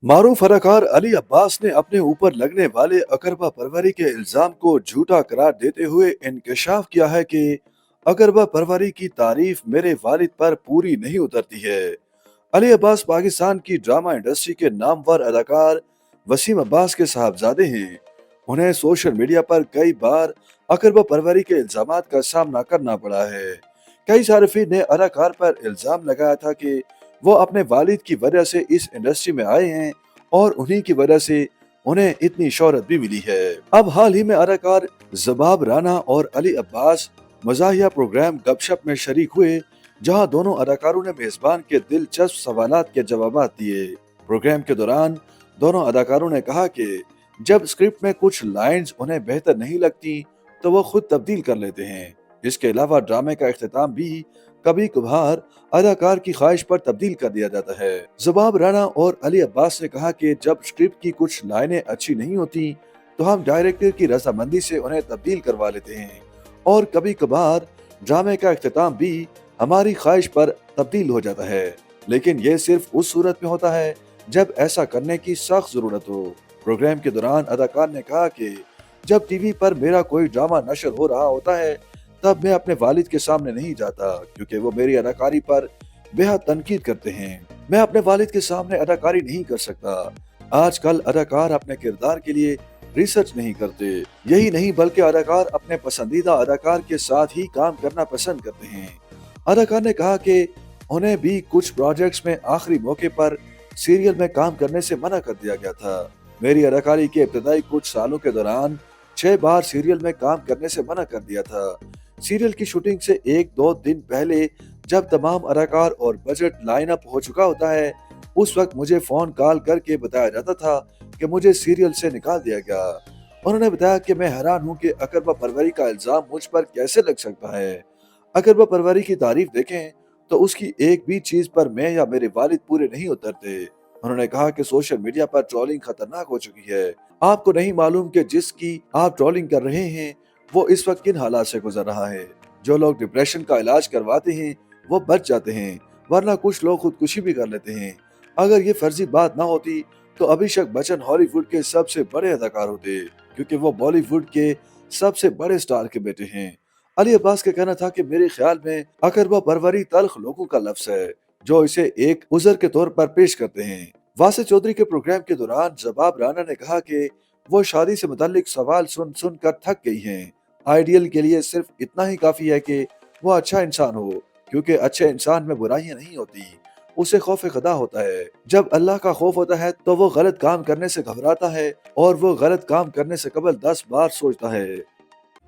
मारूफ अदाकार अली अब्बास ने अपने ऊपर लगने वाले अकरबा परवरी के इल्जाम को झूठा करार देते हुए इंकशाफ किया है कि अकरबा परवरी की तारीफ मेरे वालिद पर पूरी नहीं उतरती है। अली अब्बास पाकिस्तान की ड्रामा इंडस्ट्री के नामवर अदाकार वसीम अब्बास के साहबजादे हैं। उन्हें सोशल मीडिया पर कई बार अकरबा परवरी के इल्जामात का सामना करना पड़ा है। कई सार्फिन ने अदाकार पर इल्जाम लगाया था कि वो अपने वालिद की वजह से इस इंडस्ट्री में आए हैं और उन्हीं की वजह से उन्हें इतनी शोहरत भी मिली है। अब हाल ही में अदाकार ज़बाब राना और अली अब्बास मज़ाहिया प्रोग्राम गपशप में शरीक हुए, जहां दोनों अदाकारों ने मेजबान के दिलचस्प सवालात के जवाब दिए। प्रोग्राम के दौरान दोनों अदाकारों ने कहा कि जब स्क्रिप्ट में कुछ लाइंस उन्हें बेहतर नहीं लगती तो वो खुद तब्दील कर लेते हैं। इसके अलावा ड्रामे का इख्तिताम भी कभी कभार अदाकार की ख्वाहिश पर तब्दील कर दिया जाता है। ज़बाब राना और अली अब्बास ने कहा कि जब स्क्रिप्ट की कुछ लाइनें अच्छी नहीं होती तो हम डायरेक्टर की रजामंदी से उन्हें तब्दील करवा लेते हैं और कभी कभार ड्रामे का इख्तिताम भी हमारी ख्वाहिश पर तब्दील हो जाता है, लेकिन ये सिर्फ उस सूरत में होता है जब ऐसा करने की सख्त जरूरत हो। प्रोग्राम के दौरान अदाकार ने कहा कि जब टीवी पर मेरा कोई ड्रामा नशर हो रहा होता है तब मैं अपने वालिद के सामने नहीं जाता, क्योंकि वो मेरी अदाकारी पर बेहद तनकीद करते हैं। मैं अपने वालिद के सामने अदाकारी नहीं कर सकता। आजकल अदाकार अपने किरदार के लिए रिसर्च नहीं करते। यही नहीं बल्कि अदाकार अपने पसंदीदा अदाकार के साथ ही काम करना पसंद करते हैं। अदाकार ने कहा कि उन्हें भी कुछ प्रोजेक्ट्स में आखिरी मौके पर सीरियल में काम करने से मना कर दिया गया था। मेरी अदाकारी के इब्तदाई कुछ सालों के दौरान 6 बार सीरियल में काम करने से मना कर दिया था। सीरियल की शूटिंग से 1-2 दिन पहले जब तमाम अदाकार और बजट लाइन अप हो चुका होता है, उस वक्त मुझे फोन कॉल करके बताया जाता था कि मुझे सीरियल से निकाल दिया गया। उन्होंने बताया कि मैं हैरान हूं कि अकरबा परवरी का इल्जाम मुझ पर कैसे लग सकता है। अकरबा परवरी की तारीफ देखें तो उसकी एक भी चीज पर मैं या मेरे वालिद पूरे नहीं उतरते। उन्होंने कहा कि सोशल मीडिया पर ट्रोलिंग खतरनाक हो चुकी है। आपको नहीं मालूम कि जिसकी आप ट्रोलिंग कर रहे हैं वो इस वक्त किन हालात से गुजर रहा है। जो लोग डिप्रेशन का इलाज करवाते हैं वो बच जाते हैं, वरना कुछ लोग खुदकुशी भी कर लेते हैं। अगर ये फर्जी बात ना होती तो अभिषेक बच्चन हॉलीवुड के सबसे बड़े अदाकार होते, क्योंकि वो बॉलीवुड के सबसे बड़े स्टार के बेटे हैं। अली अब्बास का कहना था कि मेरे ख्याल में अकरबा परवरी तल्ख लोगों का लफ्ज है जो इसे एक उज़र के तौर पर पेश करते हैं। वासिफ चौधरी के प्रोग्राम के दौरान ज़बाब राना ने कहा कि वो शादी से मुताल्लिक सवाल सुन सुन कर थक गई हैं। आइडियल के लिए सिर्फ इतना ही काफी है कि वो अच्छा इंसान हो, क्योंकि अच्छे इंसान में बुराइयां नहीं होती, उसे खौफ खुदा होता है। जब अल्लाह का खौफ होता है तो वो गलत काम करने से घबराता है और वो गलत काम करने से कबल 10 बार सोचता है।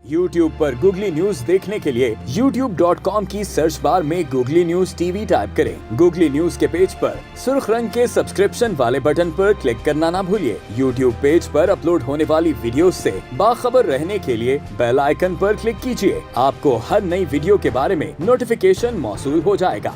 YouTube पर गूगली न्यूज देखने के लिए youtube.com की सर्च बार में गूगली न्यूज टीवी टाइप करें। गूगली न्यूज के पेज पर सुर्ख रंग के सब्सक्रिप्शन वाले बटन पर क्लिक करना ना भूलिए। YouTube पेज पर अपलोड होने वाली वीडियोस से बाखबर रहने के लिए बेल आइकन पर क्लिक कीजिए। आपको हर नई वीडियो के बारे में नोटिफिकेशन मौसूल हो जाएगा।